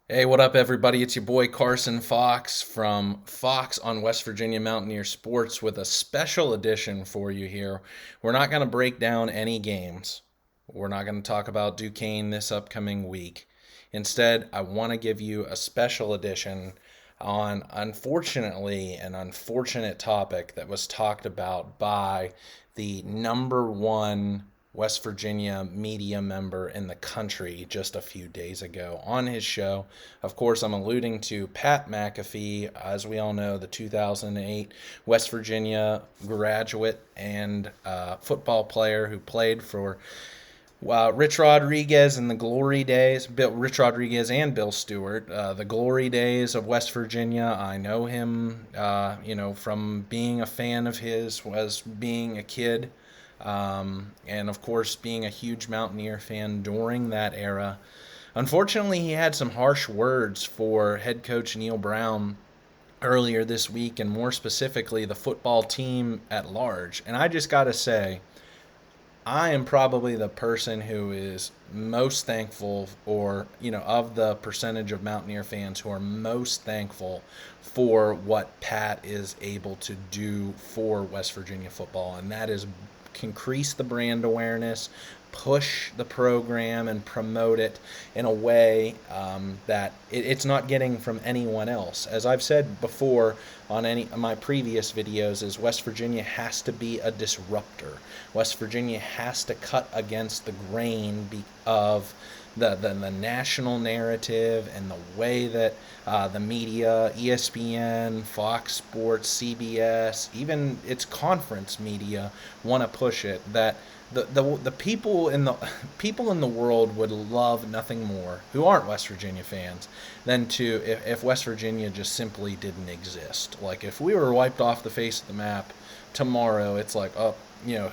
Hey, what up, everybody? It's your boy Carson Fox from Fox on West Virginia Mountaineer Sports with a special edition for you here. We're not going to break down any games. We're not going to talk about Duquesne this upcoming week. Instead, I want to give you a special edition on, unfortunately, an unfortunate topic that was talked about by the number one West Virginia media member in the country just a few days ago on his show. Of course, I'm alluding to Pat McAfee, as we all know, the 2008 West Virginia graduate and football player who played for Rich Rodriguez in the glory days, Rich Rodriguez and Bill Stewart, the glory days of West Virginia. I know him, from being a fan of his, was being a kid, and of course being a huge Mountaineer fan during that era. Unfortunately, he had some harsh words for head coach Neal Brown earlier this week, and more specifically, the football team at large. And I just got to say, I am probably the person who is most thankful, or, of the percentage of Mountaineer fans who are most thankful for what Pat is able to do for West Virginia football. And that is increase the brand awareness, push the program, and promote it in a way that it's not getting from anyone else. As I've said before on any of my previous videos, is West Virginia has to be a disruptor. West Virginia has to cut against the grain of the national narrative and the way that the media, ESPN, Fox Sports, CBS, even its conference media want to push it. That the people in the world would love nothing more, who aren't West Virginia fans, than to if West Virginia just simply didn't exist. Like, if we were wiped off the face of the map tomorrow, it's like, oh,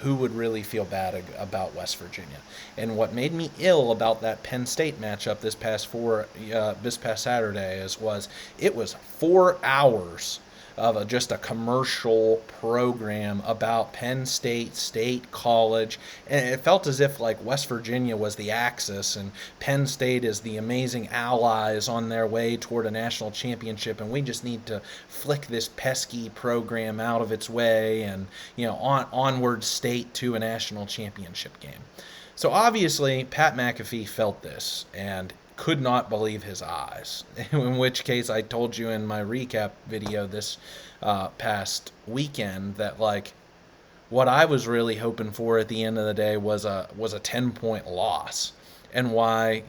who would really feel bad about West Virginia? And what made me ill about that Penn State matchup this past Saturday was it was 4 hours of just a commercial program about Penn State College, and it felt as if like West Virginia was the Axis and Penn State is the amazing allies on their way toward a national championship, and we just need to flick this pesky program out of its way and onward state to a national championship game. So obviously Pat McAfee felt this and could not believe his eyes. In which case, I told you in my recap video this past weekend that, like, what I was really hoping for at the end of the day was a 10-point loss. And why,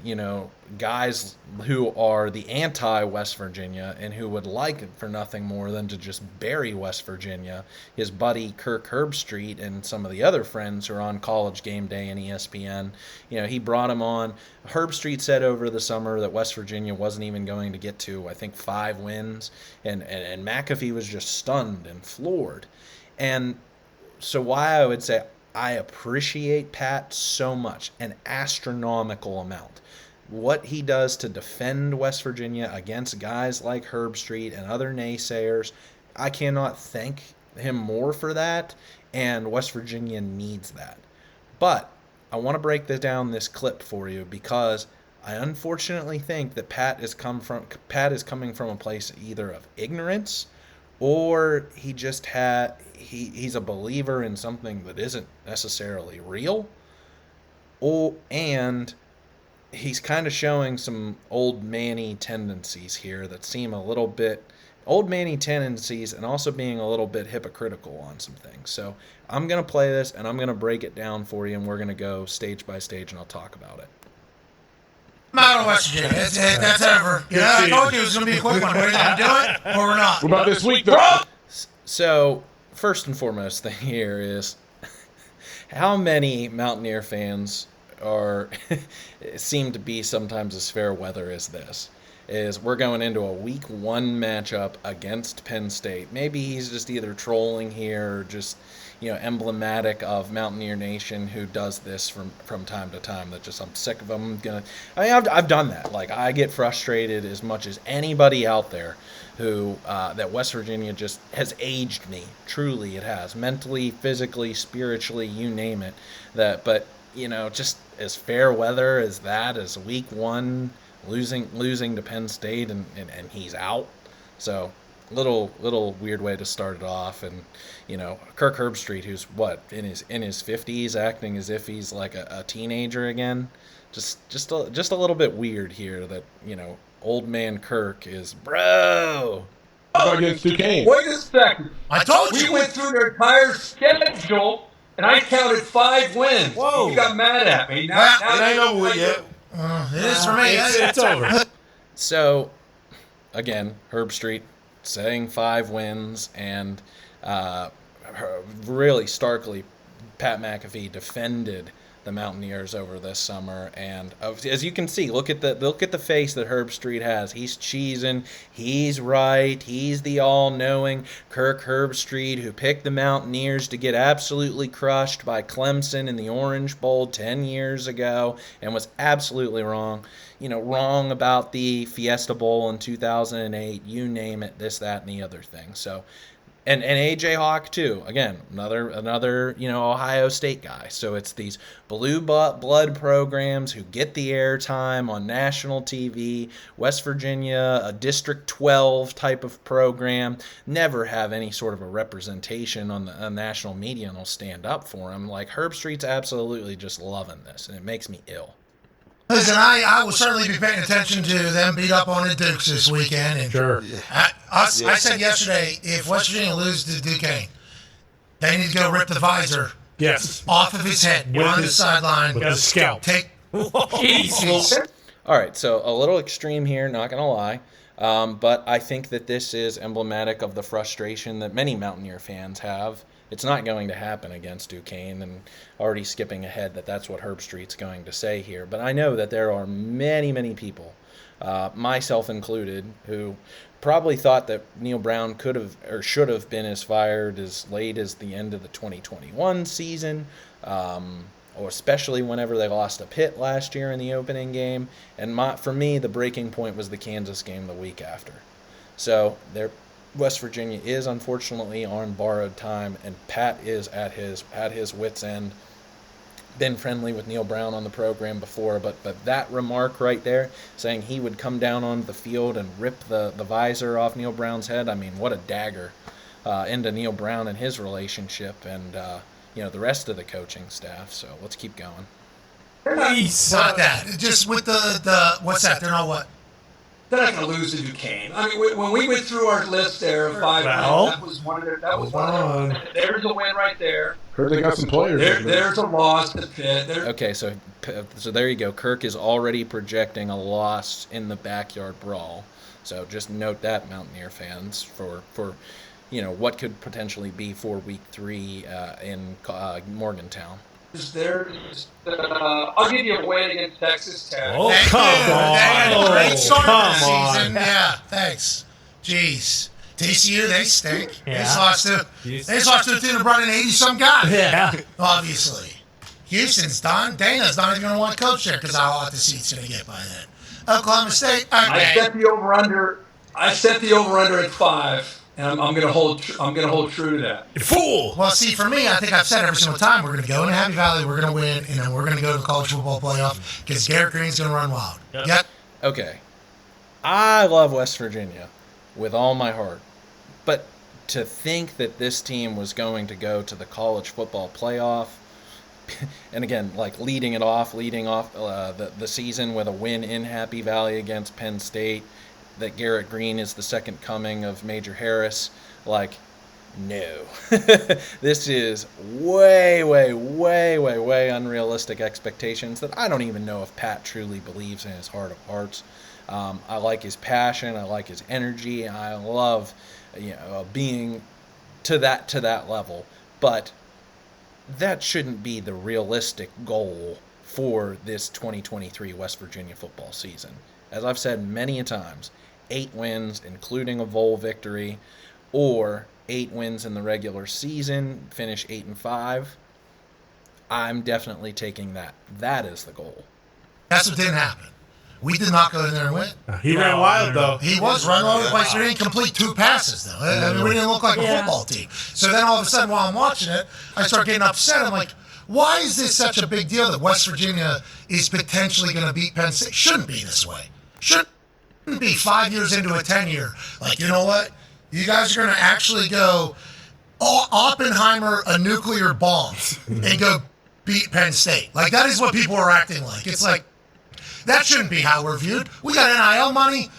guys who are the anti-West Virginia and who would like it for nothing more than to just bury West Virginia, his buddy Kirk Herbstreit and some of the other friends who are on College Gameday and ESPN, he brought him on. Herbstreit said over the summer that West Virginia wasn't even going to get to, I think, 5 wins, and McAfee was just stunned and floored. And so why I would say I appreciate Pat so much, an astronomical amount. What he does to defend West Virginia against guys like Herbstreit and other naysayers, I cannot thank him more for that, and West Virginia needs that. But I want to break down this clip for you because I unfortunately think that Pat is coming from a place either of ignorance, or he's a believer in something that isn't necessarily real, and he's kind of showing some old manny tendencies here that seem a little bit old manny tendencies, and also being a little bit hypocritical on some things. So I'm going to play this and I'm going to break it down for you, and we're going to go stage by stage and I'll talk about it. I'm out of West Virginia. That's over. I told you it was going to be a quick one. We're going to do it or we're not. What about this week, though? So, first and foremost thing here is how many Mountaineer fans seem to be sometimes as fair weather as this. Is we're going into a week 1 matchup against Penn State. Maybe he's just either trolling here or just, emblematic of Mountaineer Nation, who does this from time to time. That just, I'm sick of them. I've done that. Like, I get frustrated as much as anybody out there who that West Virginia just has aged me. Truly, it has, mentally, physically, spiritually, you name it. But just as fair weather as that, as week 1 losing to Penn State, and he's out. So little weird way to start it off. And Kirk Herbstreit, who's in his 50s, acting as if he's like a teenager again. Just a little bit weird here that old man Kirk is bro. Against Duquesne. Wait a second. I told you. We went through their entire schedule, and I counted 5 wins. Whoa. You got mad at me. It ain't over with yet. It is for me. It's over. So, again, Herbstreit saying 5 wins, and really starkly, Pat McAfee defended the Mountaineers over this summer, and as you can see, look at the face that Herbstreit has. He's cheesing. He's right. He's the all-knowing Kirk Herbstreit, who picked the Mountaineers to get absolutely crushed by Clemson in the Orange Bowl 10 years ago, and was absolutely wrong. Wrong about the Fiesta Bowl in 2008. You name it, this, that, and the other thing. So. And A.J. Hawk, too. Again, another Ohio State guy. So it's these blue blood programs who get the airtime on national TV. West Virginia, a District 12 type of program, never have any sort of a representation on the national media, and will stand up for them. Like, Herbstreit's absolutely just loving this, and it makes me ill. Listen, I will certainly be paying attention to them beat up on the Dukes this weekend. And sure. I said yesterday, if West Virginia loses to Duquesne, they need to go rip the visor off of his head on the sideline with a scalp. Jesus. All right, so a little extreme here, not going to lie. But I think that this is emblematic of the frustration that many Mountaineer fans have. It's not going to happen against Duquesne, and already skipping ahead that's what Herbstreit's going to say here. But I know that there are many, many people, myself included, who probably thought that Neal Brown could have or should have been fired as late as the end of the 2021 season, or especially whenever they lost to Pitt last year in the opening game. And for me, the breaking point was the Kansas game the week after. So West Virginia is unfortunately on borrowed time, and Pat is at his wit's end. Been friendly with Neal Brown on the program before, but that remark right there, saying he would come down onto the field and rip the visor off Neal Brown's head, I mean, what a dagger into Neal Brown and his relationship, and the rest of the coaching staff. So let's keep going. It's not that. Just with the what's that? They're not what? They're not going to lose to Duquesne. I mean, when we went through our list there of 5 wins, that was one of their. That was one of their. There's a win right there. Heard they got some players. There's a loss to Pitt. Okay, so there you go. Kirk is already projecting a loss in the Backyard Brawl. So just note that, Mountaineer fans, for what could potentially be for Week 3 in Morgantown. I'll give you a win against Texas Tech. Oh, come on. Great start to the Come season. on. Yeah, thanks. Jeez. TCU, they stink. Yeah. They just lost to a team that brought in 80-some guys. Yeah. Obviously. Houston's done. Dana's not even going to want to coach there because how hot the seat's going to get by then. Oklahoma State. Okay. I set the over/under at 5. And I'm going to hold true to that. Fool! Well, see, for me, I think I've said every single time we're going to go into Happy Valley, we're going to win, and then we're going to go to the college football playoff because Garrett Green's going to run wild. Yep. Okay. I love West Virginia with all my heart. But to think that this team was going to go to the college football playoff, and again, like leading off the season with a win in Happy Valley against Penn State, that Garrett Green is the second coming of Major Harris, like, no. This is way, way, way, way, way unrealistic expectations that I don't even know if Pat truly believes in his heart of hearts. I like his passion. I like his energy. I love, being to that level. But that shouldn't be the realistic goal for this 2023 West Virginia football season. As I've said many a times, 8 wins, including a bowl victory, or 8 wins in the regular season, finish 8-5. I'm definitely taking that. That is the goal. That's what didn't happen. We did not go in there and win. He ran wild, though. He was running all over the place. We didn't complete 2 passes, though. I mean, we didn't look like a football team. So then all of a sudden, while I'm watching it, I start getting upset. I'm like, why is this such a big deal that West Virginia is potentially going to beat Penn State? Shouldn't be this way. shouldn't be 5 years into a 10-year. Like, you know what? You guys are going to actually go Oppenheimer a nuclear bomb and go beat Penn State. Like, that is what people are acting like. It's like, that shouldn't be how we're viewed. We got NIL money.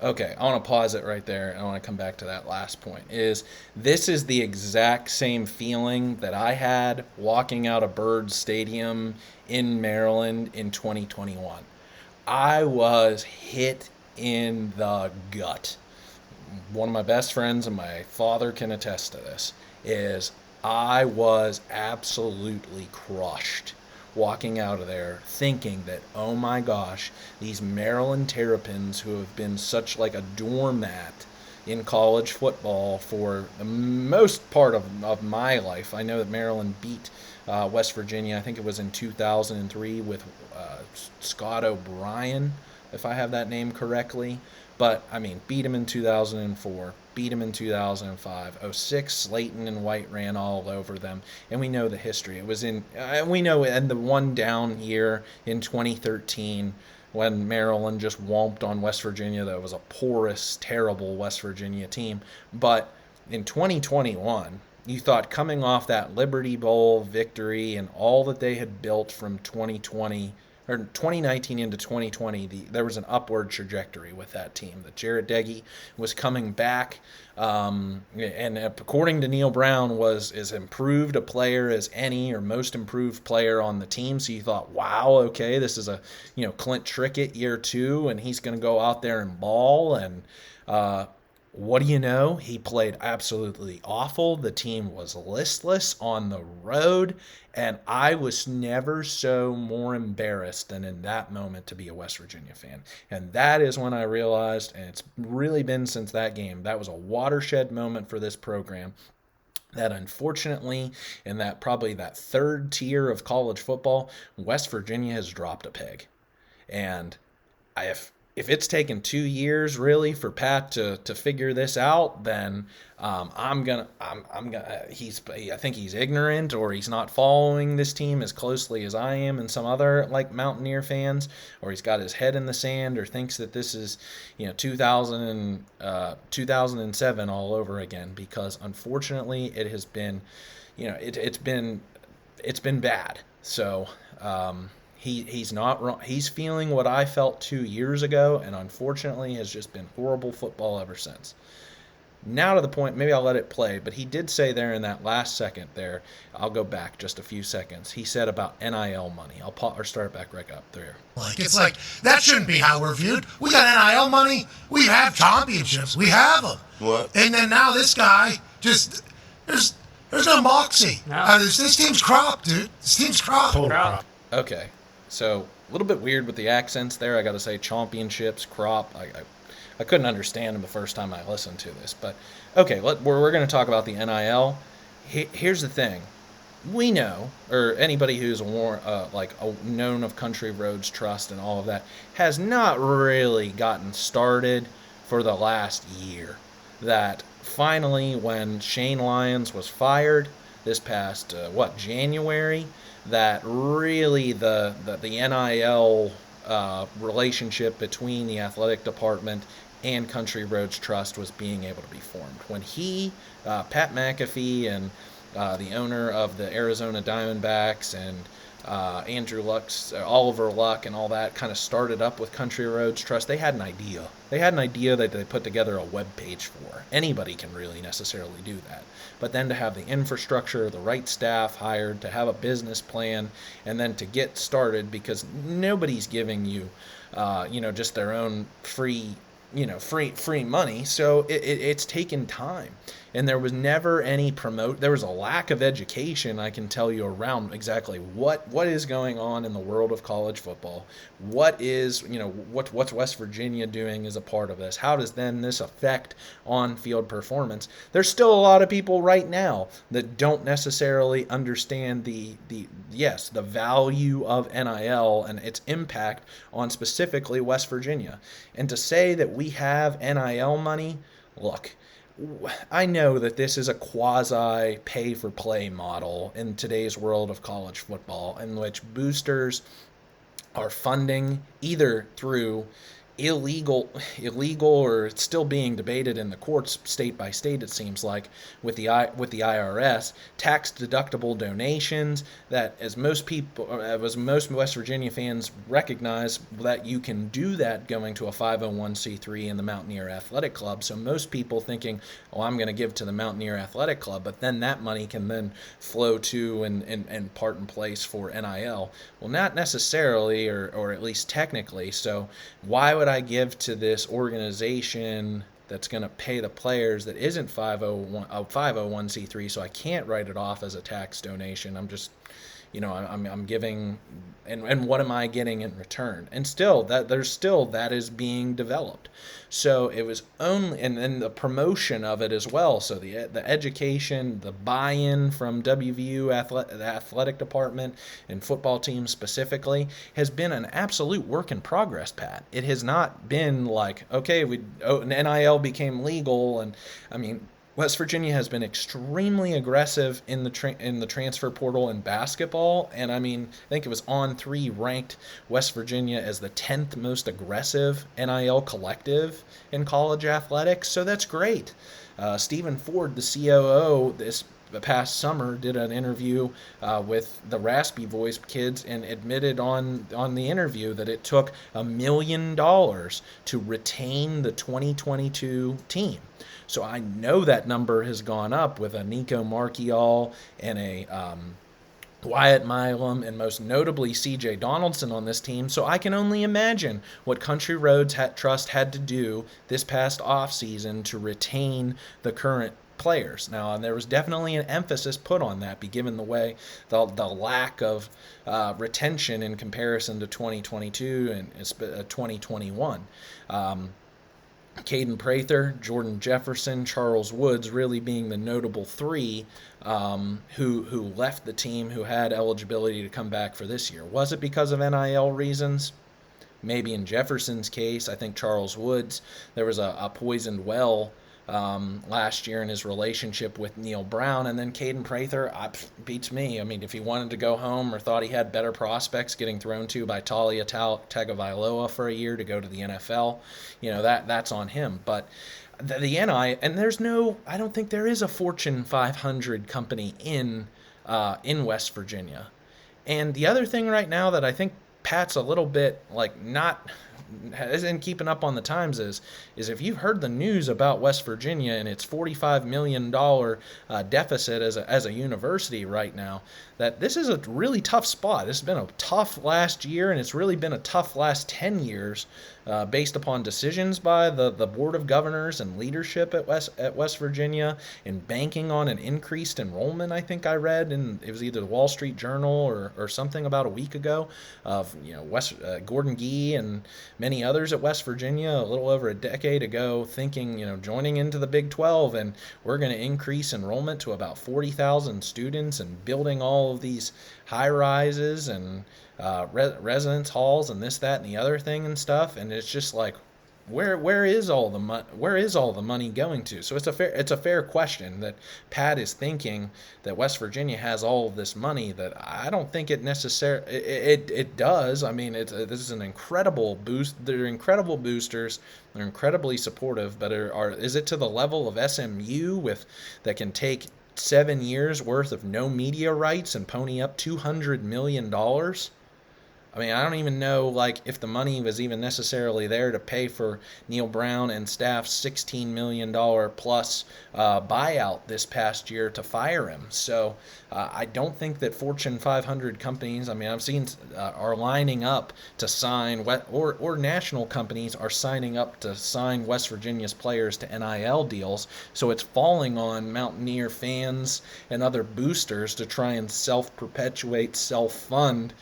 Okay, I want to pause it right there, and I want to come back to that last point. This is the exact same feeling that I had walking out of Byrd Stadium in Maryland in 2021. I was hit in the gut. One of my best friends and my father can attest to this, is I was absolutely crushed walking out of there thinking that, oh my gosh, these Maryland Terrapins who have been such like a doormat in college football for the most part of my life. I know that Maryland beat West Virginia, I think it was in 2003 with Scott O'Brien, if I have that name correctly. But, I mean, beat him in 2004, beat him in 2005. 06, Slayton and White ran all over them. And we know the history. It was in, we know in the one down year in 2013 when Maryland just whomped on West Virginia. That was a porous, terrible West Virginia team. But in 2021, you thought coming off that Liberty Bowl victory and all that they had built from 2020 or 2019 into 2020, there was an upward trajectory with that team. That Jared Deggy was coming back, and according to Neal Brown, was as improved a player as any or most improved player on the team. So you thought, wow, okay, this is a Clint Trickett year 2, and he's going to go out there and ball. And what do you know? He played absolutely awful. The team was listless on the road, and I was never so more embarrassed than in that moment to be a West Virginia fan. And that is when I realized, and it's really been since that game, that was a watershed moment for this program, that unfortunately, in that probably that third tier of college football, West Virginia has dropped a peg. And if it's taken 2 years really for Pat to figure this out, then I think he's ignorant, or he's not following this team as closely as I am and some other like Mountaineer fans, or he's got his head in the sand, or thinks that this is 2007 all over again, because unfortunately it has been it's been bad. So He's not wrong. He's feeling what I felt 2 years ago, and unfortunately has just been horrible football ever since. Now to the point, maybe I'll let it play, but he did say there in that last second there, I'll go back just a few seconds. He said about NIL money. I'll start back right up there. It's like, that shouldn't be how we're viewed. We got NIL money. We have championships. We have them. What? And then now this guy just, there's no moxie. No. This team's crop, dude. This team's crop. Total crap. Okay. So a little bit weird with the accents there. I got to say championships, crop. I couldn't understand them the first time I listened to this. But, okay, we're going to talk about the NIL. Here's the thing. We know, or anybody who's known of Country Roads Trust and all of that, has not really gotten started for the last year. That finally, when Shane Lyons was fired this past, January, that really the NIL relationship between the athletic department and Country Roads Trust was being able to be formed. When Pat McAfee and the owner of the Arizona Diamondbacks and Oliver Luck and all that kind of started up with Country Roads Trust, they had an idea. They had an idea that they put together a web page for. Anybody can really necessarily do that. But then to have the infrastructure, the right staff hired, to have a business plan, and then to get started, because nobody's giving you, just their own free money. So it's taken time. And there was never any there was a lack of education, I can tell you, around exactly what is going on in the world of college football. What is, what's West Virginia doing as a part of this? How does then this affect on-field performance? There's still a lot of people right now that don't necessarily understand the value of NIL and its impact on specifically West Virginia. And to say that we have NIL money, look, I know that this is a quasi pay-for-play model in today's world of college football, in which boosters are funding either through illegal, or it's still being debated in the courts state by state, it seems like, with the IRS, tax deductible donations that, as most West Virginia fans recognize, that you can do that going to a 501c3 in the Mountaineer Athletic Club. So most people thinking, oh, I'm going to give to the Mountaineer Athletic Club, but then that money can then flow to and part and place for NIL. Well, not necessarily, or at least technically. So why would I give to this organization that's going to pay the players that isn't 501c3, so I can't write it off as a tax donation? I'm just, I'm giving, and what am I getting in return? And still, that is being developed. So it was only, and then the promotion of it as well. So the education, the buy-in from WVU the athletic department and football team specifically has been an absolute work in progress, Pat. It has not been like, okay, NIL became legal, and I mean, West Virginia has been extremely aggressive in the transfer portal in basketball, and I mean, I think it was On3 ranked West Virginia as the 10th most aggressive NIL collective in college athletics, so that's great. Stephen Ford, the COO, this past summer did an interview with the Raspy Voice kids and admitted on the interview that it took $1 million to retain the 2022 team. So I know that number has gone up with a Nico Marchiol and a Wyatt Milam, and most notably C.J. Donaldson on this team. So I can only imagine what Country Roads Trust had to do this past offseason to retain the current players. Now, there was definitely an emphasis put on that, given the way the lack of retention in comparison to 2022 and 2021. Caden Prather, Jordan Jefferson, Charles Woods really being the notable three who left the team, who had eligibility to come back for this year. Was it because of NIL reasons? Maybe in Jefferson's case. I think Charles Woods, there was a poisoned well last year in his relationship with Neal Brown, and then Caden Prather beats me. I mean, if he wanted to go home or thought he had better prospects getting thrown to by Talia Tagovailoa for a year to go to the NFL, that's on him. But the NI, and I don't think there is a Fortune 500 company in West Virginia. And the other thing right now that I think Pat's a little bit isn't keeping up on the times is if you've heard the news about West Virginia and its $45 million deficit as a university right now, that this is a really tough spot. This has been a tough last year, and it's really been a tough last 10 years based upon decisions by the Board of Governors and leadership at West Virginia, and banking on an increased enrollment. I think I read, and it was either the Wall Street Journal or something about a week ago, of Gordon Gee and many others at West Virginia a little over a decade ago, thinking, joining into the Big 12, and we're going to increase enrollment to about 40,000 students, and building all of these high rises and residence halls and this, that, and the other thing and stuff. And it's just like, where is all the money going to? So it's a fair question that Pat is thinking that West Virginia has all of this money, that I don't think it necessarily it does. I mean, this is an incredible boost. They're incredible boosters. They're incredibly supportive, but is it to the level of SMU that can take 7 years worth of no media rights and pony up $200 million? I mean, I don't even know if the money was even necessarily there to pay for Neal Brown and staff's $16 million plus buyout this past year to fire him. So I don't think that Fortune 500 companies, I mean, I've seen are lining up to sign, or national companies are signing up to sign West Virginia's players to NIL deals. So it's falling on Mountaineer fans and other boosters to try and self-perpetuate, self-fund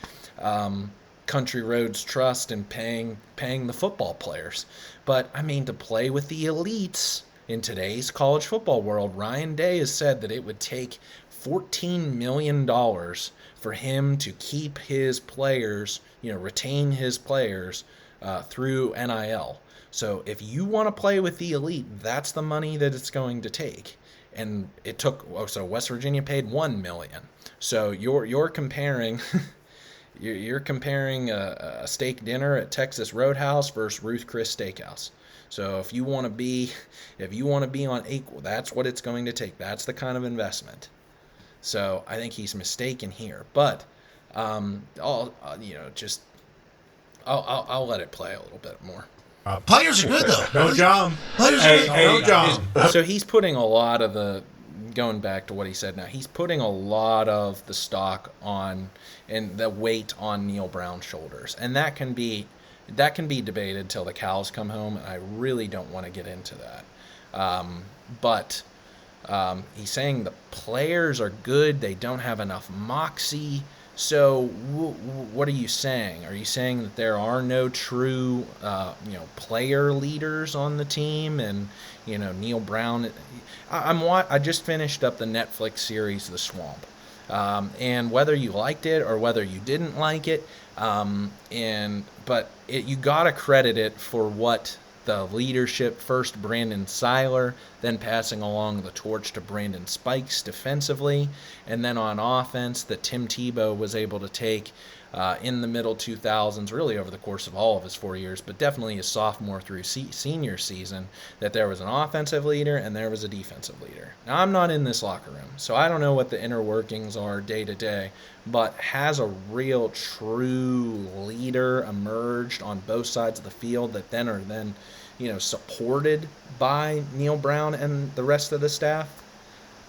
Country Roads Trust and paying the football players. But I mean, to play with the elites in today's college football world, Ryan Day has said that it would take $14 million for him to keep his players, retain his players through NIL. So if you want to play with the elite, that's the money that it's going to take. And it took, so West Virginia paid $1 million. So you're comparing You're comparing a steak dinner at Texas Roadhouse versus Ruth Chris Steakhouse. So if you want to be on equal, that's what it's going to take. That's the kind of investment. So I think he's mistaken here. But I'll let it play a little bit more. Players are good though. No John. Players are good. No John. So he's putting a lot of the, going back to what he said now, he's putting a lot of the stock on and the weight on Neal Brown's shoulders. And that can be debated till the cows come home, and I really don't want to get into that. But he's saying the players are good, they don't have enough moxie. So what are you saying? Are you saying that there are no true, player leaders on the team? And Neal Brown. I just finished up the Netflix series The Swamp, and whether you liked it or whether you didn't like it, you gotta credit it for what the leadership, first Brandon Seiler, then passing along the torch to Brandon Spikes defensively, and then on offense that Tim Tebow was able to take in the middle 2000s, really over the course of all of his 4 years, but definitely his sophomore through senior season, that there was an offensive leader and there was a defensive leader. Now, I'm not in this locker room, so I don't know what the inner workings are day to day, but has a real true leader emerged on both sides of the field that then are supported by Neal Brown and the rest of the staff?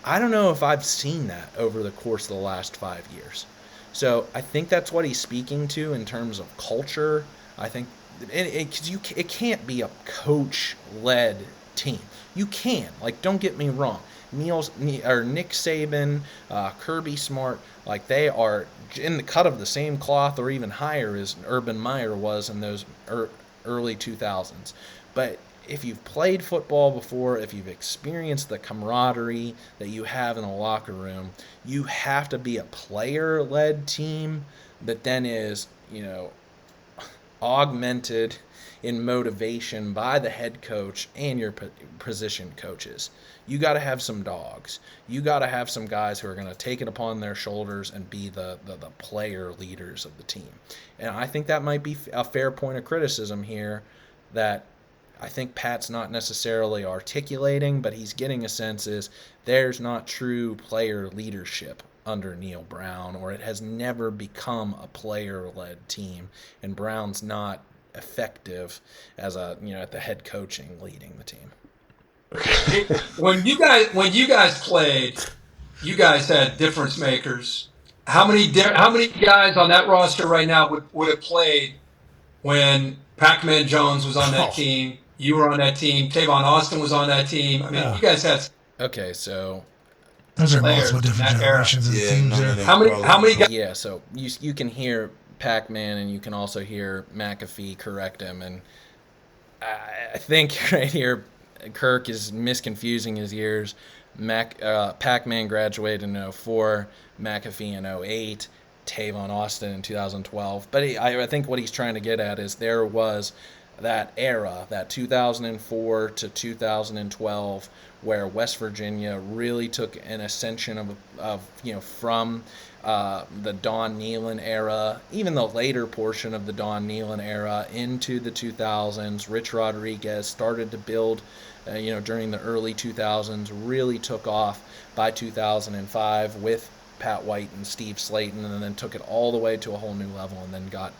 I don't know if I've seen that over the course of the last 5 years. So I think that's what he's speaking to in terms of culture. I think it can't be a coach-led team. You can. Don't get me wrong. Nick Saban, Kirby Smart, they are in the cut of the same cloth or even higher as Urban Meyer was in those early 2000s. But if you've played football before, if you've experienced the camaraderie that you have in a locker room, you have to be a player-led team that then is, augmented in motivation by the head coach and your position coaches. You got to have some dogs. You got to have some guys who are going to take it upon their shoulders and be the player leaders of the team. And I think that might be a fair point of criticism here that I think Pat's not necessarily articulating, but he's getting a sense is there's not true player leadership under Neal Brown, or it has never become a player-led team, and Brown's not effective as at the head coaching leading the team. When you guys played, you guys had difference makers. How many guys on that roster right now would have played when Pac-Man Jones was on that team? You were on that team. Tavon Austin was on that team. I mean, you guys had. Okay, so those are multiple different generations of teams. How many guys? Yeah, so you can hear Pac-Man and you can also hear McAfee correct him, and I think right here Kirk is misconfusing his years. Pac-Man graduated in 2004, McAfee in 2008, Tavon Austin in 2012. But I think what he's trying to get at is there was that era, that 2004 to 2012, where West Virginia really took an ascension from the Don Nehlen era, even the later portion of the Don Nehlen era, into the 2000s. Rich Rodriguez started to build, during the early 2000s, really took off by 2005 with Pat White and Steve Slayton, and then took it all the way to a whole new level, and then got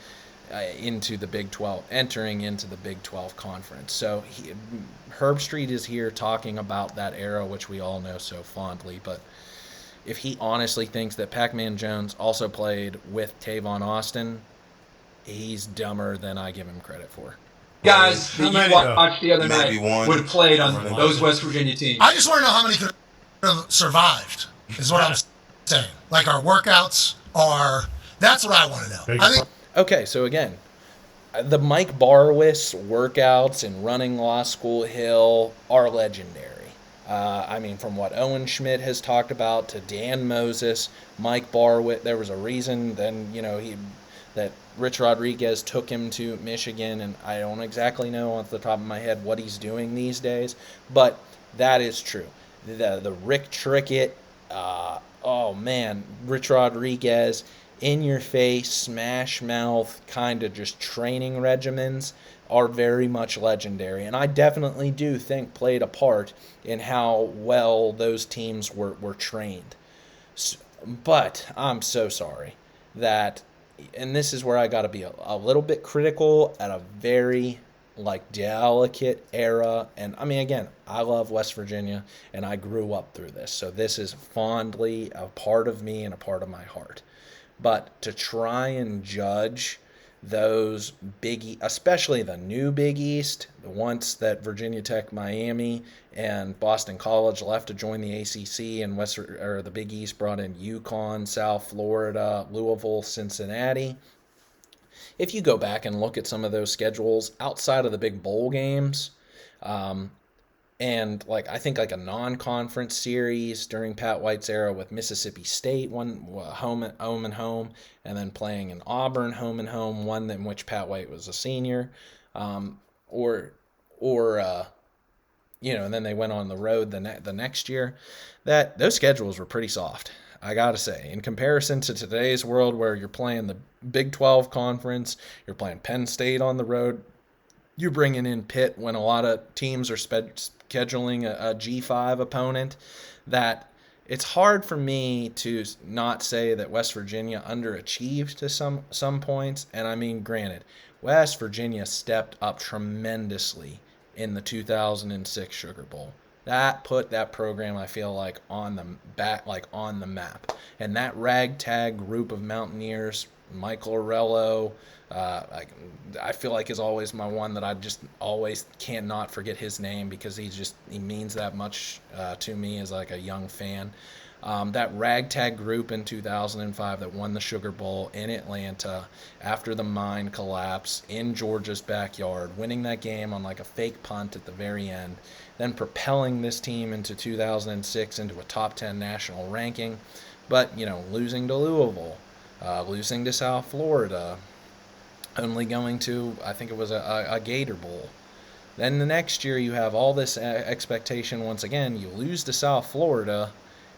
into the Big 12, entering into the Big 12 conference. So Herb Street is here talking about that era, which we all know so fondly. But if he honestly thinks that Pac-Man Jones also played with Tavon Austin, he's dumber than I give him credit for. Guys that you watched the other night would have played on those West Virginia teams. I just want to know how many could have survived, is what I'm saying. Our workouts are, that's what I want to know. I think. Okay, so again, the Mike Barwis workouts in running Law School Hill are legendary. From what Owen Schmidt has talked about to Dan Moses, Mike Barwis, there was a reason then, that Rich Rodriguez took him to Michigan, and I don't exactly know off the top of my head what he's doing these days, but that is true. The Rick Trickett, Rich Rodriguez, in your face, smash mouth kind of just training regimens are very much legendary. And I definitely do think played a part in how well those teams were trained. But I'm so sorry that, and this is where I got to be a little bit critical at a very delicate era. And I mean, again, I love West Virginia and I grew up through this, so this is fondly a part of me and a part of my heart. But to try and judge those especially the new Big East, the ones that Virginia Tech, Miami, and Boston College left to join the ACC, and the Big East brought in UConn, South Florida, Louisville, Cincinnati. If you go back and look at some of those schedules outside of the big bowl games, and I think a non-conference series during Pat White's era with Mississippi State, one home and home, and then playing in Auburn home and home, one in which Pat White was a senior, and then they went on the road the next year. That those schedules were pretty soft, I gotta say, in comparison to today's world where you're playing the Big 12 conference, you're playing Penn State on the road, you're bringing in Pitt when a lot of teams are scheduling a G5 opponent, that it's hard for me to not say that West Virginia underachieved to some points. And I mean, granted, West Virginia stepped up tremendously in the 2006 Sugar Bowl. That put that program, I feel on the map. And that ragtag group of Mountaineers, Michael Arello, I feel is always my one that I just always cannot forget his name, because he means that much to me as a young fan. That ragtag group in 2005 that won the Sugar Bowl in Atlanta after the mine collapse in Georgia's backyard, winning that game on a fake punt at the very end, then propelling this team into 2006 into a top 10 national ranking, but losing to Louisville, losing to South Florida, only going to, I think it was a Gator Bowl. Then the next year you have all this expectation once again. You lose to South Florida,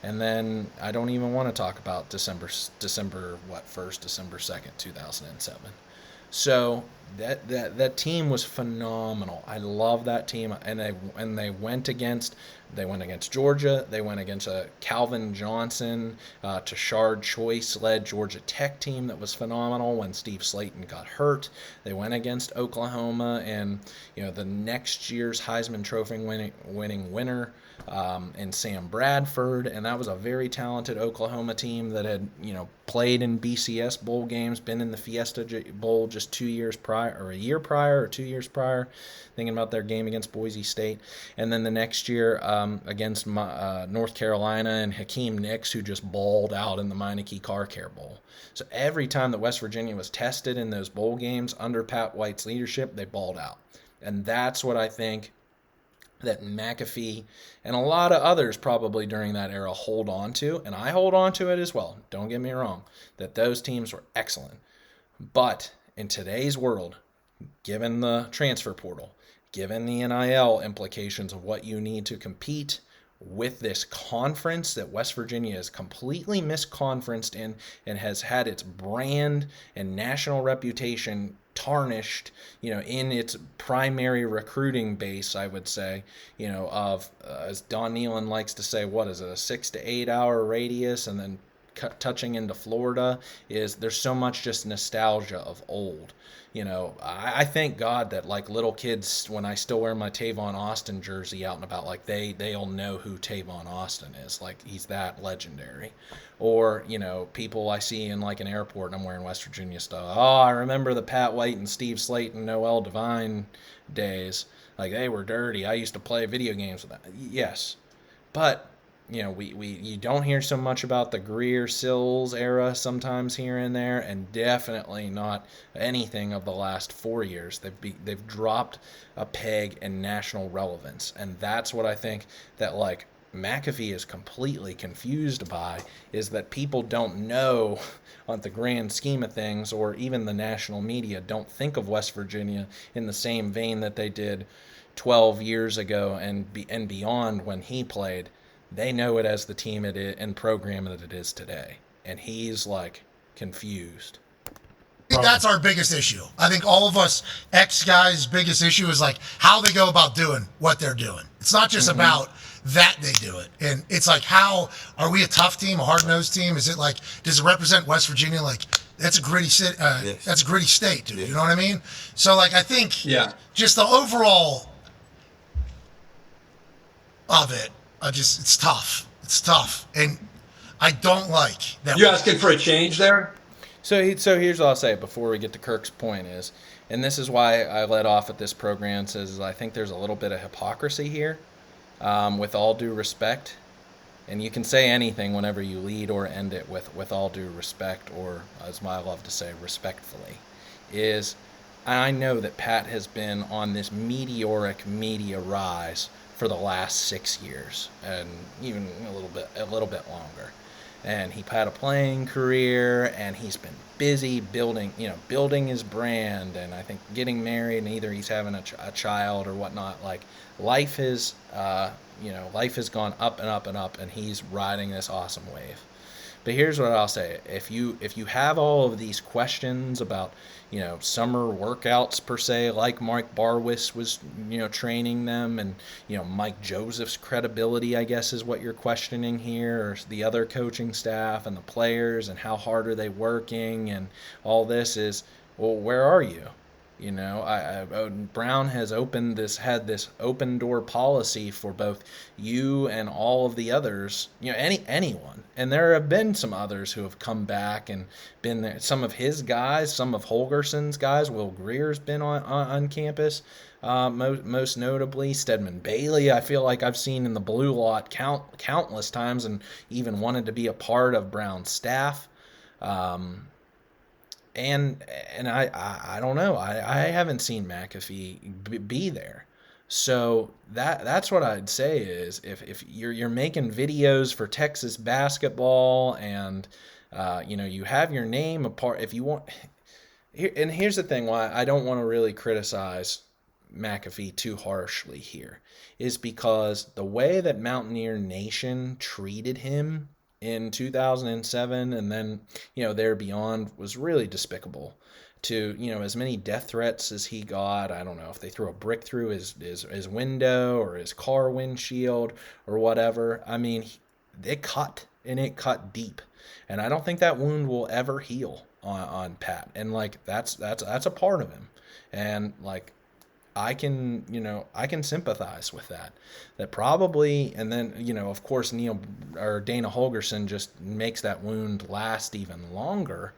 and then I don't even want to talk about December 2nd, 2007. So that team was phenomenal. I love that team, and they went against Georgia. They went against a Calvin Johnson, Tashard Choice-led Georgia Tech team that was phenomenal when Steve Slayton got hurt. They went against Oklahoma and the next year's Heisman Trophy winning winner, and Sam Bradford, and that was a very talented Oklahoma team that had played in BCS bowl games, been in the Fiesta Bowl just 2 years prior, or a year prior, or 2 years prior, thinking about their game against Boise State. And then the next year against North Carolina and Hakeem Nicks, who just balled out in the Meineke Car Care Bowl. So every time that West Virginia was tested in those bowl games under Pat White's leadership, they balled out. And that's what I think that McAfee and a lot of others probably during that era hold on to, and I hold on to it as well, don't get me wrong, that those teams were excellent. But in today's world, given the transfer portal, given the NIL implications of what you need to compete with this conference that West Virginia is completely misconferenced in and has had its brand and national reputation tarnished, in its primary recruiting base, I would say, of, as Don Nealon likes to say, what is it, a 6 to 8 hour radius, and then touching into Florida, is there's so much just nostalgia of old. I thank God that little kids, when I still wear my Tavon Austin jersey out and about, they'll know who Tavon Austin is. He's that legendary. Or, people I see in an airport and I'm wearing West Virginia stuff. Oh, I remember the Pat White and Steve Slayton, Noel Devine days. They were dirty. I used to play video games with them. Yes. But you don't hear so much about the Greer Sills era sometimes here and there, and definitely not anything of the last 4 years. They've dropped a peg in national relevance, and that's what I think that McAfee is completely confused by, is that people don't know on the grand scheme of things, or even the national media don't think of West Virginia in the same vein that they did 12 years ago and beyond when he played. They know it as the team and program that it is today. And he's confused. I think that's our biggest issue. I think all of us ex-guys' biggest issue is like how they go about doing what they're doing. It's not just about that they do it. And it's like, how are we a tough team, a hard-nosed team? Is it like, does it represent West Virginia? Like, that's a gritty Yes. that's a gritty state, dude. Yes. You know what I mean? So like, I think just the overall of it, it's tough. It's tough. And I don't like that. You asking for a change there? So here's what I'll say before we get to Kirk's point is, and this is why I led off at this program, says I think there's a little bit of hypocrisy here, with all due respect. And you can say anything whenever you lead or end it with all due respect, or as I love to say, respectfully, is I know that Pat has been on this meteoric media rise for the last 6 years, and even a little bit longer. And he had a playing career, and he's been busy building his brand, and I think getting married, and either he's having a child or whatnot. Like, life has gone up and up and up, and he's riding this awesome wave. But here's what I'll say: if you have all of these questions about summer workouts per se, like Mike Barwis was training them, and Mike Joseph's credibility, I guess, is what you're questioning here, or the other coaching staff and the players, and how hard are they working, and all this is, well, where are you? Brown has had this open door policy for both you and all of the others, anyone. And there have been some others who have come back and been there. Some of his guys, some of Holgerson's guys. Will Greer's been on campus, most notably. Stedman Bailey, I feel like I've seen in the blue lot countless times, and even wanted to be a part of Brown's staff. And I don't know. I haven't seen McAfee be there. So that's what I'd say is, if you're making videos for Texas basketball, and you have your name apart, if you want here, and here's the thing why I don't want to really criticize McAfee too harshly here, is because the way that Mountaineer Nation treated him in 2007 and then there beyond was really despicable. To as many death threats as he got, I don't know if they threw a brick through his window or his car windshield or whatever. I mean, it cut deep, and I don't think that wound will ever heal on Pat. And like that's a part of him, and like I can sympathize with that. That probably, and then of course Dana Holgerson just makes that wound last even longer,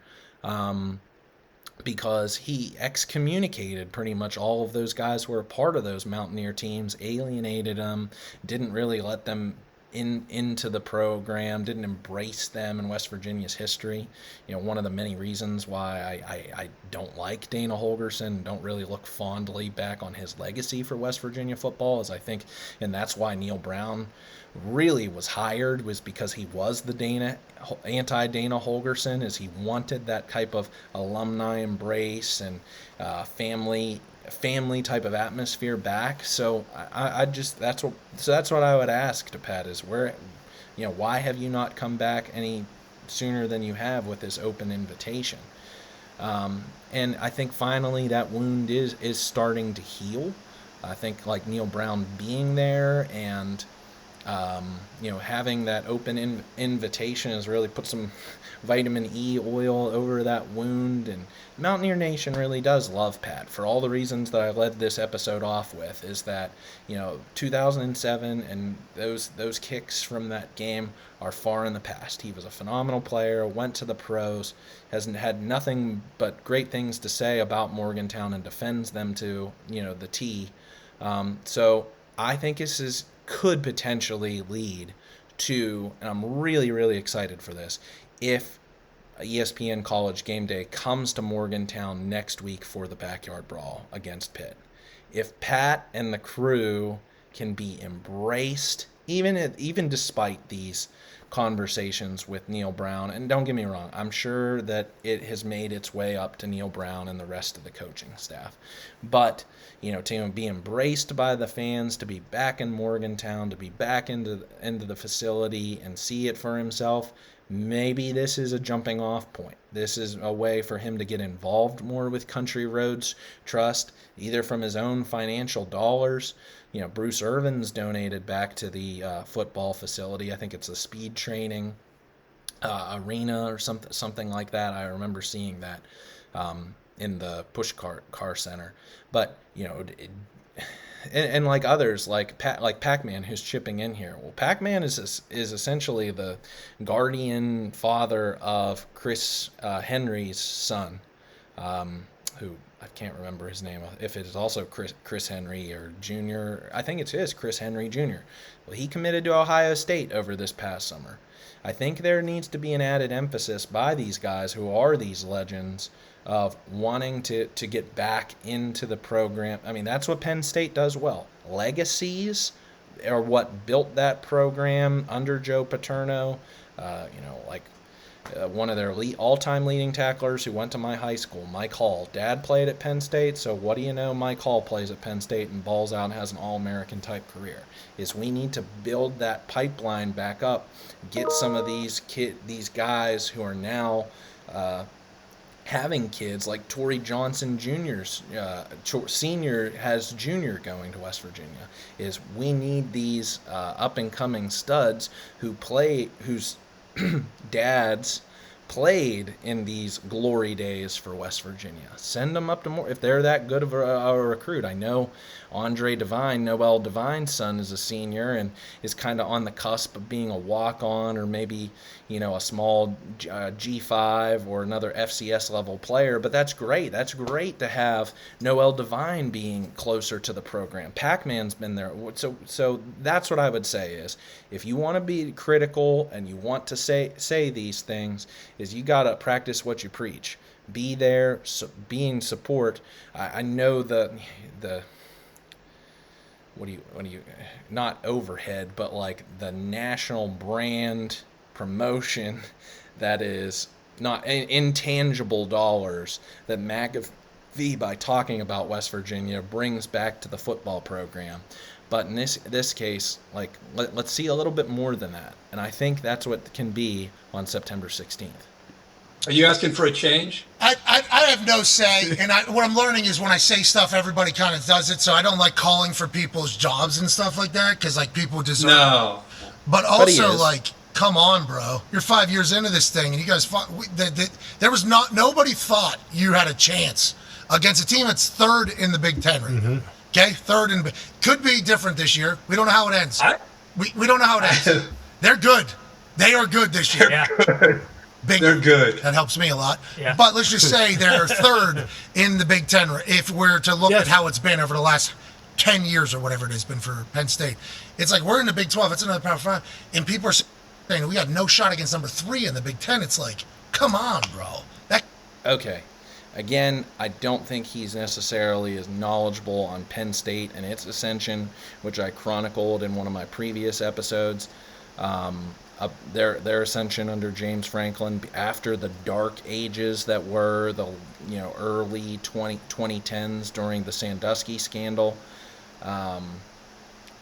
because he excommunicated pretty much all of those guys who were a part of those Mountaineer teams, alienated them, didn't really let them into the program, didn't embrace them in West Virginia's history. One of the many reasons why I don't like Dana Holgerson, don't really look fondly back on his legacy for West Virginia football, is I think, and that's why Neal Brown really was hired, was because he was the anti-Dana Holgerson, is he wanted that type of alumni embrace and family type of atmosphere back. So that's what I would ask to Pat is, why have you not come back any sooner than you have with this open invitation? And I think finally that wound is starting to heal. I think like Neal Brown being there and having that open invitation has really put some vitamin E oil over that wound. And Mountaineer Nation really does love Pat for all the reasons that I led this episode off with, is that 2007 and those kicks from that game are far in the past. He was a phenomenal player, went to the pros, hasn't had nothing but great things to say about Morgantown, and defends them to the T. So I think this could potentially lead to, and I'm really, really excited for this, if ESPN College Gameday comes to Morgantown next week for the Backyard Brawl against Pitt. If Pat and the crew can be embraced, even despite these conversations with Neal Brown, and don't get me wrong, I'm sure that it has made its way up to Neal Brown and the rest of the coaching staff, but to be embraced by the fans, to be back in Morgantown, to be back into the facility and see it for himself, maybe this is a jumping off point. This is a way for him to get involved more with Country Roads Trust, either from his own financial dollars. Bruce Irvin's donated back to the football facility. I think it's a speed training arena or something like that. I remember seeing that in the push car center. But and like others, like Pac-Man, who's chipping in here. Well, Pac-Man is essentially the guardian father of Chris Henry's son, who I can't remember his name. If it is also Chris Henry or Jr., I think it is Chris Henry Jr. Well, he committed to Ohio State over this past summer. I think there needs to be an added emphasis by these guys who are these legends of wanting to get back into the program. I mean, that's what Penn State does well. Legacies are what built that program under Joe Paterno. One of their all-time leading tacklers who went to my high school, Mike Hall. Dad played at Penn State, so what do you know? Mike Hall plays at Penn State and balls out and has an All-American type career. We need to build that pipeline back up, get some of these guys who are now having kids, like Torrey Johnson Jr.'s senior has junior going to West Virginia. We need these up-and-coming studs whose dads played in these glory days for West Virginia. Send them up to more if they're that good of a recruit. I know Andre Devine, Noel Devine's son, is a senior and is kind of on the cusp of being a walk-on or maybe a small G5 or another FCS level player. But that's great. That's great to have Noel Devine being closer to the program. Pac-Man's been there. So that's what I would say is, if you want to be critical and you want to say these things, is you got to practice what you preach. Be there, be in support. I know the what do you not overhead, but like the national brand promotion that is not intangible dollars that McAfee, by talking about West Virginia, brings back to the football program. But in this case, let's see a little bit more than that. And I think that's what can be on September 16th. Are you asking for a change? I have no say, and what I'm learning is when I say stuff, everybody kind of does it, so I don't like calling for people's jobs and stuff like that, because people deserve No. But also, come on, bro. You're 5 years into this thing, and you guys fought. There was nobody thought you had a chance against a team that's third in the Big Ten right now. Okay? Third in could be different this year. We don't know how it ends. We don't know how it ends. They're good. They are good this year. Yeah. They're good. That helps me a lot. Yeah. But let's just say they're third in the Big Ten if we're to look at how it's been over the last 10 years or whatever it has been for Penn State. It's like we're in the Big 12. It's another Power 5. And people are saying we got no shot against number 3 in the Big 10. It's like, come on, bro. Okay. Again, I don't think he's necessarily as knowledgeable on Penn State and its ascension, which I chronicled in one of my previous episodes. Their ascension under James Franklin after the dark ages that were the early 2010s during the Sandusky scandal.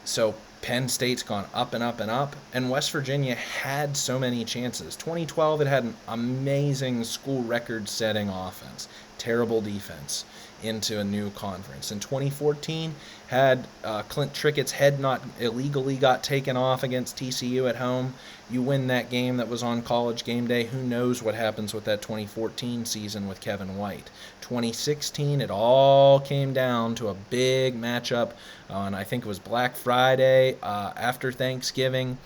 So Penn State's gone up and up and up, and West Virginia had so many chances. 2012, it had an amazing school record-setting offense, terrible defense, into a new conference. In 2014, had Clint Trickett's head not illegally got taken off against TCU at home. You win that game that was on College Gameday. Who knows what happens with that 2014 season with Kevin White. 2016, it all came down to a big matchup on, I think it was Black Friday after Thanksgiving,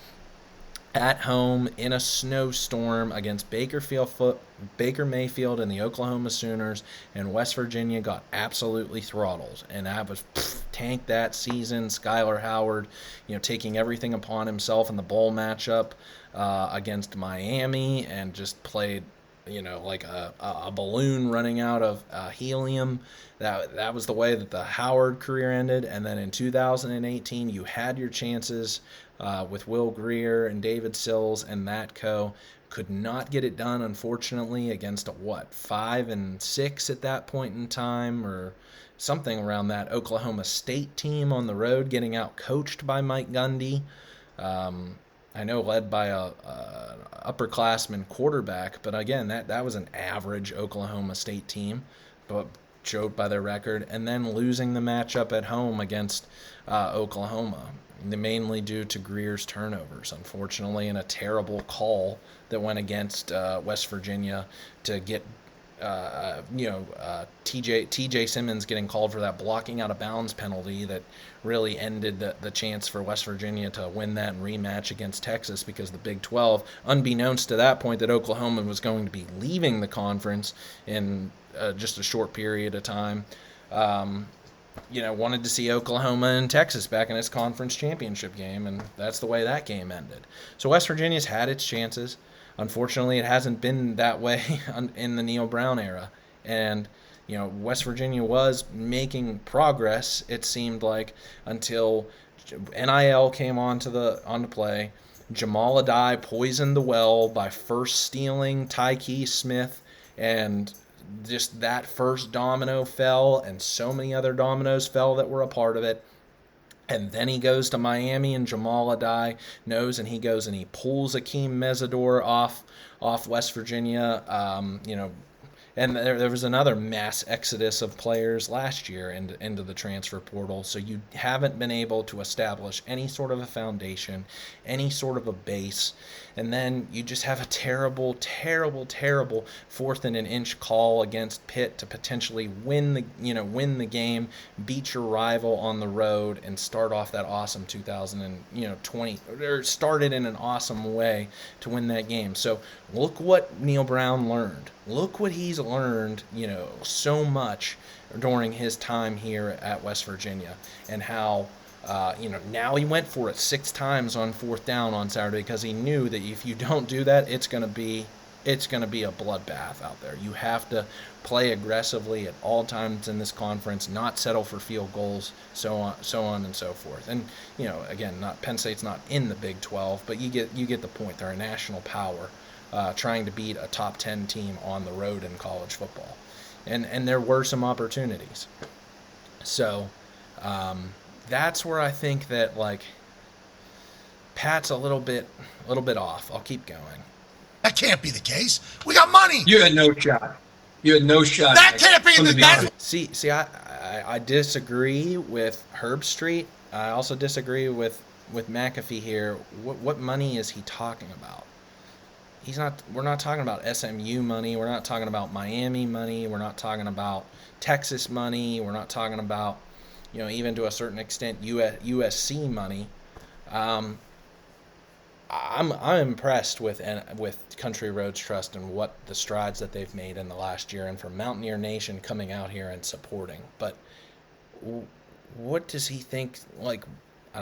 at home in a snowstorm against Baker Mayfield and the Oklahoma Sooners, and West Virginia got absolutely throttled. And that was tanked that season. Skylar Howard, taking everything upon himself in the bowl matchup against Miami, and just played, like a balloon running out of helium. That was the way that the Howard career ended. And then in 2018, you had your chances with Will Greer and David Sills and that could not get it done, unfortunately, against a 5-6 at that point in time, or something around that Oklahoma State team on the road, getting out coached by Mike Gundy. I know led by a upperclassman quarterback, but again, that was an average Oklahoma State team, but showed by their record, and then losing the matchup at home against Oklahoma, mainly due to Greer's turnovers, unfortunately, and a terrible call that went against West Virginia to get TJ Simmons getting called for that blocking out of bounds penalty that really ended the chance for West Virginia to win that rematch against Texas, because the Big 12, unbeknownst to that point that Oklahoma was going to be leaving the conference in just a short period of time, wanted to see Oklahoma and Texas back in its conference championship game, and that's the way that game ended. So West Virginia's had its chances. Unfortunately, it hasn't been that way in the Neal Brown era. And, West Virginia was making progress, it seemed like, until NIL came onto play. Jamal Adai poisoned the well by first stealing Tyke Smith, and just that first domino fell, and so many other dominoes fell that were a part of it. And then he goes to Miami, and Jamal Adai knows, and he goes and he pulls Akeem Mesidor off West Virginia. And there was another mass exodus of players last year into the transfer portal. So you haven't been able to establish any sort of a foundation, any sort of a base. And then you just have a terrible, terrible, terrible 4th and an inch call against Pitt to potentially win the game, beat your rival on the road, and start off that awesome 2020, or started in an awesome way to win that game. So look what Neal Brown learned. Look what he's learned, so much during his time here at West Virginia, and how now he went for it 6 times on 4th down on Saturday, because he knew that if you don't do that, it's going to be a bloodbath out there. You have to play aggressively at all times in this conference, not settle for field goals, so on and so forth. And again, Penn State's not in the Big 12, but you get the point. They're a national power, trying to beat a top 10 team on the road in college football, and there were some opportunities. So. That's where I think that Pat's a little bit off. I'll keep going. That can't be the case. We got money. You had no shot. That can't be the case. See, I disagree with Herb Street. I also disagree with McAfee here. What money is he talking about? We're not talking about SMU money. We're not talking about Miami money. We're not talking about Texas money. We're not talking about, even to a certain extent, USC money. I'm impressed with Country Roads Trust and what the strides that they've made in the last year, and for Mountaineer Nation coming out here and supporting. But what does he think? I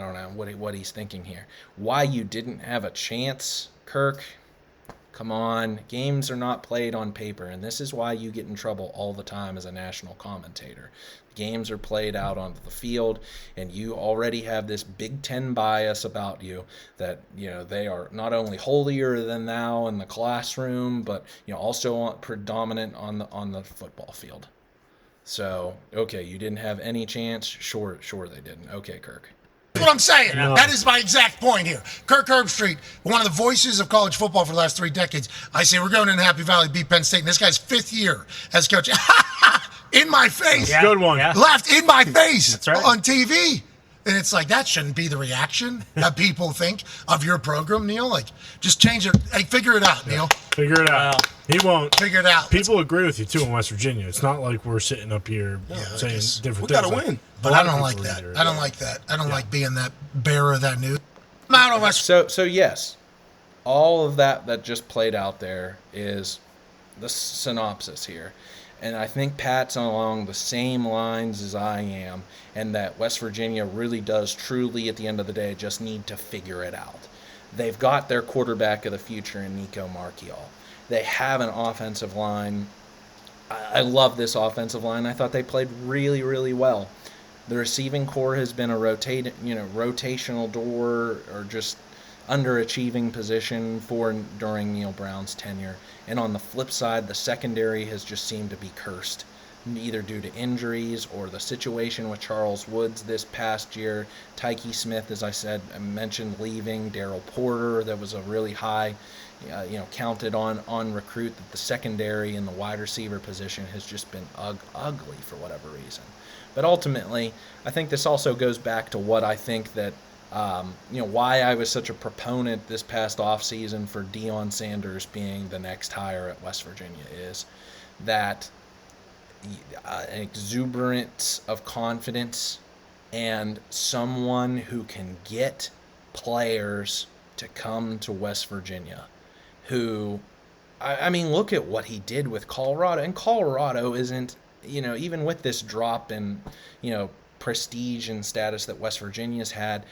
don't know what he's thinking here. Why you didn't have a chance, Kirk? Come on, games are not played on paper, and this is why you get in trouble all the time as a national commentator. Games are played out onto the field, and you already have this Big Ten bias about you that they are not only holier than thou in the classroom, but also predominant on the football field. So, okay, you didn't have any chance. Sure they didn't. Okay, Kirk. That's what I'm saying. No. That is my exact point here. Kirk Herbstreit, one of the voices of college football for the last 3 decades. I say we're going in Happy Valley, beat Penn State, and this guy's 5th year as coach. In my face. Yeah. Good one. Yeah. Laughed in my face. That's right. On TV. And it's that shouldn't be the reaction that people think of your program, Neal. Just change it. Hey, figure it out, Neal. Figure it out. Wow. He won't. Figure it out. People agree with you, too, in West Virginia. It's not like we're sitting up here saying different things. We got to win. But I don't like that. I don't like that. I don't like being that bearer of that news. So yes, all of that just played out there is the synopsis here. And I think Pat's along the same lines as I am, and that West Virginia really does truly, at the end of the day, just need to figure it out. They've got their quarterback of the future in Nico Marchiol. They have an offensive line. I love this offensive line. I thought they played really, really well. The receiving core has been a rotational door, or just underachieving position during Neal Brown's tenure. And on the flip side, the secondary has just seemed to be cursed either due to injuries or the situation with Charles Woods this past year. Tyke Smith, as I mentioned, leaving. Daryl Porter, that was a really high, counted on recruit. That the secondary and the wide receiver position has just been ugly for whatever reason. But ultimately, I think this also goes back to what I think that, why I was such a proponent this past offseason for Deion Sanders being the next hire at West Virginia, is that an exuberance of confidence and someone who can get players to come to West Virginia who, I mean, look at what he did with Colorado. And Colorado isn't, even with this drop in, prestige and status that West Virginia's had,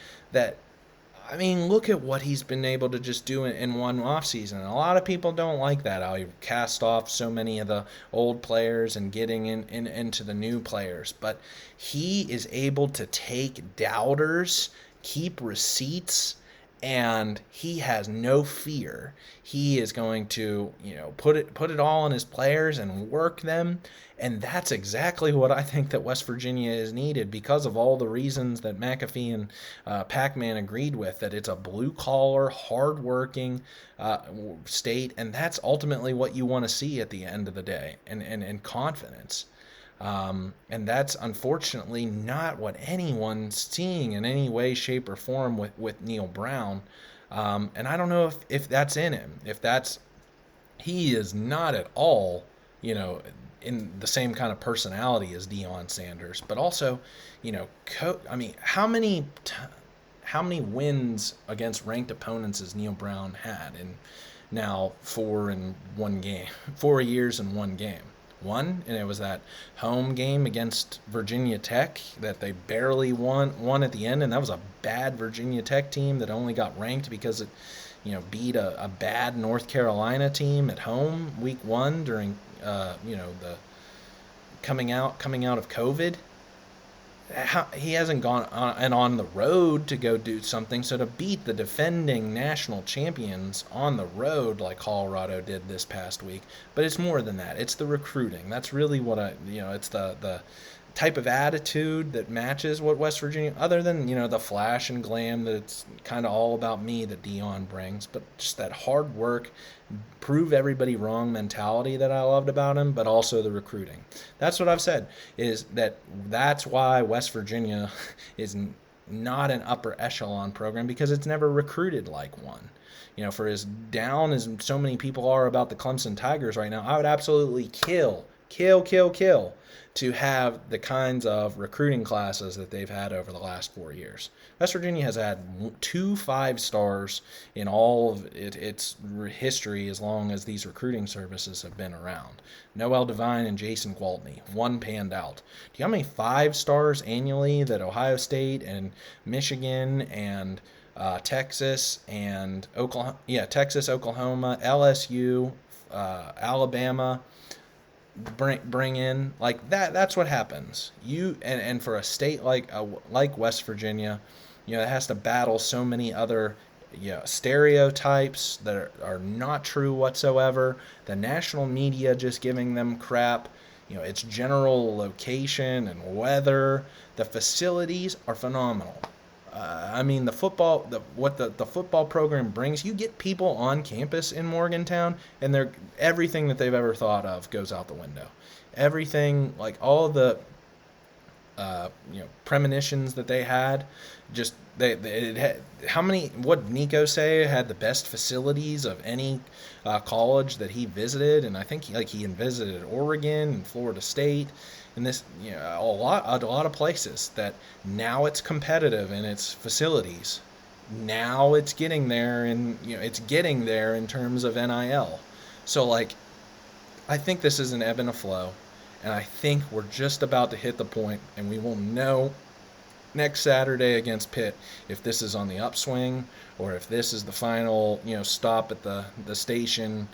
look at what he's been able to just do in one offseason. And a lot of people don't like that, how he cast off so many of the old players and getting into the new players. But he is able to take doubters, keep receipts, and he has no fear. He is going to, put it all on his players and work them. And that's exactly what I think that West Virginia is needed, because of all the reasons that McAfee and Pac-Man agreed with, that it's a blue-collar, hard-working state, and that's ultimately what you want to see at the end of the day, and confidence. And that's unfortunately not what anyone's seeing in any way, shape, or form with Neal Brown. And I don't know if that's in him. He is not at all, in the same kind of personality as Deion Sanders. But also, how many wins against ranked opponents has Neal Brown had in now 4 years in one game? One, and it was that home game against Virginia Tech that they barely won at the end, and that was a bad Virginia Tech team that only got ranked because it, beat a bad North Carolina team at home week 1 during the coming out of COVID. He hasn't gone on the road to go do something. So to beat the defending national champions on the road like Colorado did this past week, but it's more than that. It's the recruiting. That's really what it's the type of attitude that matches what West Virginia, other than, the flash and glam that it's kind of all about me that Deion brings, but just that hard work, prove everybody wrong mentality that I loved about him, but also the recruiting. That's what I've said, is that's why West Virginia is not an upper echelon program, because it's never recruited like one. For as down as so many people are about the Clemson Tigers right now, I would absolutely kill to have the kinds of recruiting classes that they've had over the last 4 years. West Virginia has had 2 5-stars in all of its history as long as these recruiting services have been around. Noel Devine and Jason Gwaltney, one panned out. Do you know how many 5-stars annually that Ohio State and Michigan and Texas and Oklahoma, LSU, Alabama, bring in? Like that's what happens. And for a state like West Virginia, it has to battle so many other stereotypes that are not true whatsoever. The national media just giving them crap. Its general location and weather. The facilities are phenomenal. The football program brings, you get people on campus in Morgantown, and everything that they've ever thought of goes out the window. Everything, like all the premonitions that they had, just what Nico say had the best facilities of any college that he visited, and I think he visited Oregon and Florida State. And this, a lot of places that now it's competitive in its facilities. Now it's getting there, and it's getting there in terms of NIL. So I think this is an ebb and a flow, and I think we're just about to hit the point, and we will know next Saturday against Pitt if this is on the upswing or if this is the final stop at the station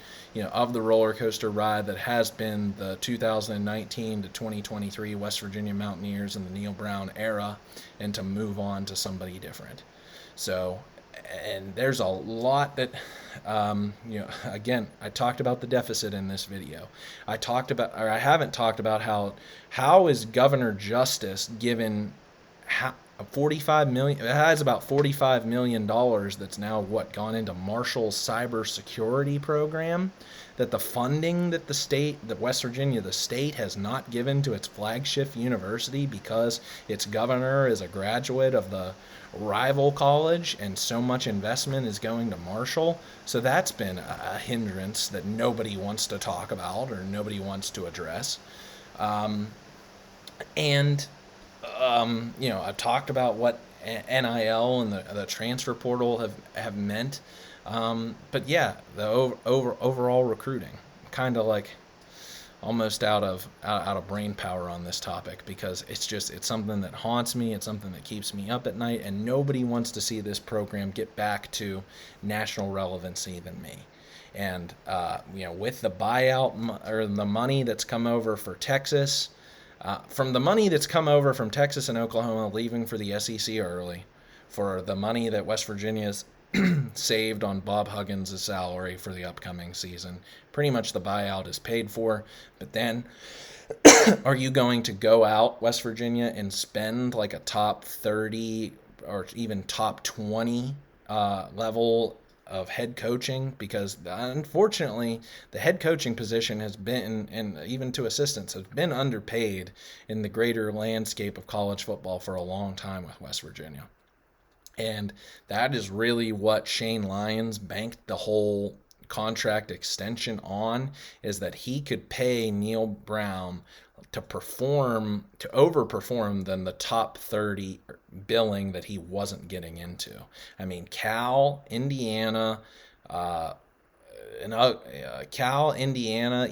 of the roller coaster ride that has been the 2019 to 2023 West Virginia Mountaineers in the Neal Brown era, and to move on to somebody different. So and there's a lot that, again, I talked about the deficit in this video. I haven't talked about how is Governor Justice given 45 million. It has about $45 million that's now gone into Marshall's cybersecurity program. That the funding that West Virginia, the state, has not given to its flagship university because its governor is a graduate of the rival college, and so much investment is going to Marshall. So that's been a hindrance that nobody wants to talk about or nobody wants to address. I've talked about what NIL and the transfer portal have meant. But yeah, the overall recruiting, kind of like almost out of brain power on this topic, because it's something that haunts me. It's something that keeps me up at night, and nobody wants to see this program get back to national relevancy than me. And with the buyout or the money that's come over for Texas, from the money that's come over from Texas and Oklahoma leaving for the SEC early, for the money that West Virginia's saved on Bob Huggins' salary for the upcoming season, pretty much the buyout is paid for. But then are you going to go out, West Virginia, and spend like a top 30 or even top 20 level of head coaching? Because unfortunately the head coaching position has been, and even to assistants, has been underpaid in the greater landscape of college football for a long time with West Virginia. And that is really what Shane Lyons banked the whole contract extension on, is that he could pay Neal Brown to overperform than the top 30 billing that he wasn't getting into. I mean, Cal, Indiana,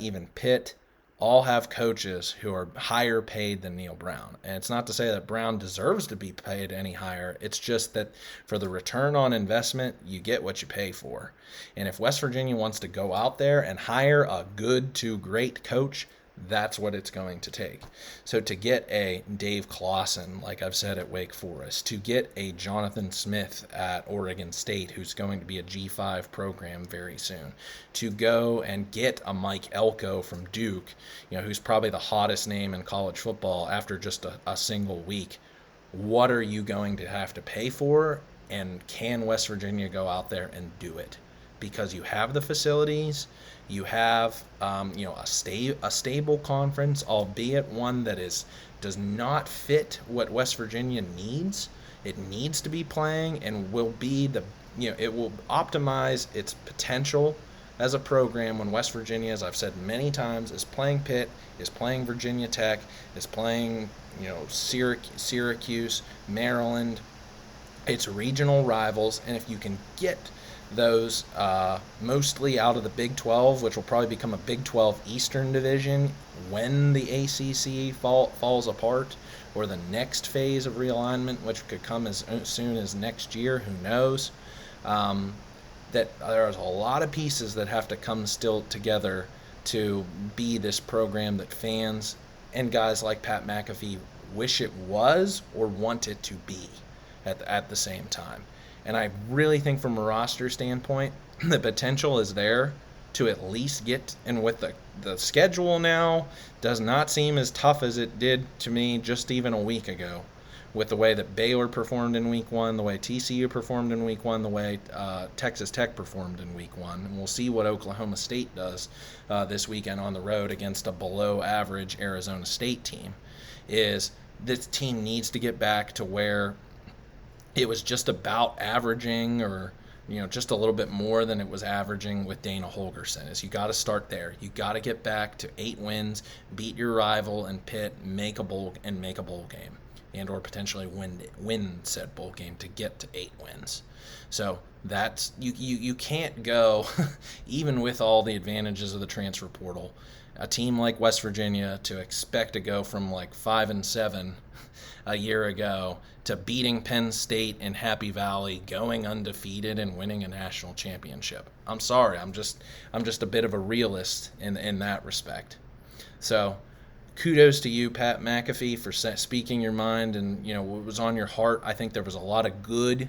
even Pitt, all have coaches who are higher paid than Neal Brown. And it's not to say that Brown deserves to be paid any higher. It's just that for the return on investment, you get what you pay for. And if West Virginia wants to go out there and hire a good to great coach, that's what it's going to take. So to get a Dave Clawson, like I've said, at Wake Forest, to get a Jonathan Smith at Oregon State, who's going to be a G5 program very soon, to go and get a Mike Elko from Duke, who's probably the hottest name in college football after just a single week, what are you going to have to pay for? And can West Virginia go out there and do it? Because you have the facilities, you have a stable conference, albeit one that does not fit what West Virginia needs. It needs to be playing and will be it will optimize its potential as a program when West Virginia, as I've said many times, is playing Pitt, is playing Virginia Tech, is playing Syracuse, Maryland. It's regional rivals, and if you can get those mostly out of the Big 12, which will probably become a Big 12 Eastern Division when the ACC falls apart, or the next phase of realignment, which could come as soon as next year, who knows, that there's a lot of pieces that have to come still together to be this program that fans and guys like Pat McAfee wish it was or want it to be at the same time. And I really think from a roster standpoint, the potential is there to at least get, and with the schedule now does not seem as tough as it did to me just even a week ago, with the way that Baylor performed in week one, the way TCU performed in week one, the way Texas Tech performed in week one. And we'll see what Oklahoma State does this weekend on the road against a below average Arizona State team. Is this team needs to get back to where it was just about averaging, or just a little bit more than it was averaging with Dana Holgerson. Is you got to start there. You got to get back to 8 wins, beat your rival in Pitt, make a bowl game, and or potentially win said bowl game to get to 8 wins. So that's you can't go even with all the advantages of the transfer portal. A team like West Virginia to expect to go from like 5-7 a year ago to beating Penn State in Happy Valley, going undefeated and winning a national championship. I'm sorry, I'm just a bit of a realist in that respect. So kudos to you, Pat McAfee, for speaking your mind and what was on your heart. I think there was a lot of good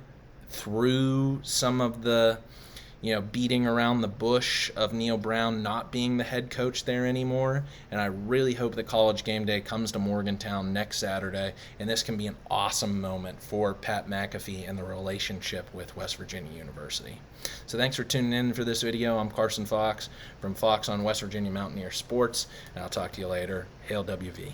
through some of the beating around the bush of Neal Brown not being the head coach there anymore. And I really hope that College Game Day comes to Morgantown next Saturday, and this can be an awesome moment for Pat McAfee and the relationship with West Virginia University. So thanks for tuning in for this video. I'm Carson Fox from Fox on West Virginia Mountaineer Sports, and I'll talk to you later. Hail WV.